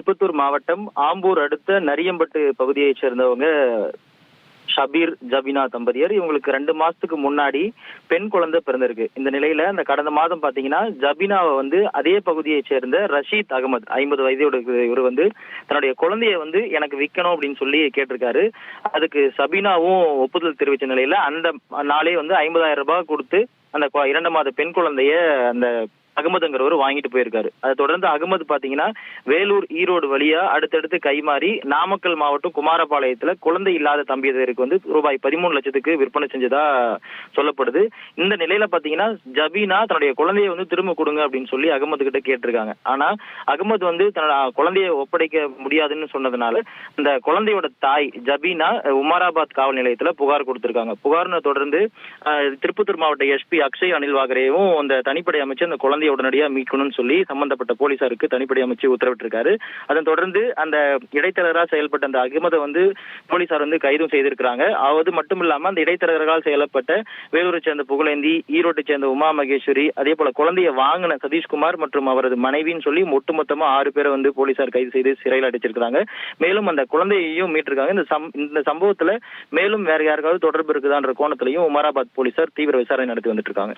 திருப்பத்தூர் மாவட்டம் ஆம்பூர் அடுத்த நரியம்பட்டு பகுதியைச் சேர்ந்தவங்க ஷபீர் ஜபீனா தம்பதியர். இவங்களுக்கு 2 மாசத்துக்கு முன்னாடி பெண் குழந்தை பிறந்திருக்கு. இந்த நிலையில அந்த கடந்த மாதம் பாத்தீங்கன்னா ஜபீனாவை அதே பகுதியைச் சேர்ந்த ரஷீத் அகமது 50 வயதோட இவர் தன்னுடைய குழந்தைய எனக்கு விற்கணும் அப்படின்னு சொல்லி கேட்டிருக்காரு. அதுக்கு சபீனாவும் ஒப்புதல் தெரிவிச்ச நிலையில அந்த நாளே 50,000 ரூபாய் கொடுத்து அந்த 2 மாத பெண் குழந்தைய அந்த அகமதுங்கிறவர் வாங்கிட்டு போயிருக்காரு. அதை தொடர்ந்து அகமது பாத்தீங்கன்னா வேலூர் ஈரோடு வழியா அடுத்தடுத்து கைமாறி நாமக்கல் மாவட்டம் குமாரபாளையத்துல குழந்தை இல்லாத தம்பதியருக்கு ரூபாய் 13 லட்சத்துக்கு விற்பனை செஞ்சதா சொல்லப்படுது. இந்த நிலையில பாத்தீங்கன்னா ஜபீனா தன்னுடைய குழந்தைய திரும்ப கொடுங்க அப்படின்னு சொல்லி அகமது கிட்ட கேட்டிருக்காங்க. ஆனா அகமது தன்னோட குழந்தைய ஒப்படைக்க முடியாதுன்னு சொன்னதுனால இந்த குழந்தையோட தாய் ஜபீனா உமராபாத் காவல் நிலையத்துல புகார் கொடுத்திருக்காங்க. புகார்னு தொடர்ந்து திருப்பத்தூர் மாவட்ட எஸ்பி அக்ஷய் அனில் வாகரேவும் அந்த தனிப்படை அமைச்சர் அந்த குழந்தைய உடனடியாக மீட்கணும்னு சொல்லி சம்பந்தப்பட்ட போலீசாருக்கு தனிப்படை அமைச்சு உத்தரவிட்டிருக்காரு. அதன் தொடர்ந்து அந்த இடைத்தரகராக செயல்பட்ட அந்த அகமதை போலீசார் கைதும் செய்திருக்கிறாங்க. அது மட்டும் இல்லாம அந்த இடைத்தரகர்களால் செயல்பட்ட வேலூரை சேர்ந்த புகழேந்தி, ஈரோட்டை சேர்ந்த உமா மகேஸ்வரி, அதே போல குழந்தைய வாங்கின சதீஷ்குமார் மற்றும் அவரது மனைவின்னு சொல்லி ஒட்டுமொத்தமா 6 பேரை போலீசார் கைது செய்து சிறையில் அடைச்சிருக்காங்க. மேலும் அந்த குழந்தையையும் மீட்டிருக்காங்க. இந்த சம்பவத்துல மேலும் வேற யாருக்காவது தொடர்பு இருக்குதான்ற கோணத்திலையும் உமராபாத் போலீசார் தீவிர விசாரணை நடத்தி வந்துட்டு இருக்காங்க.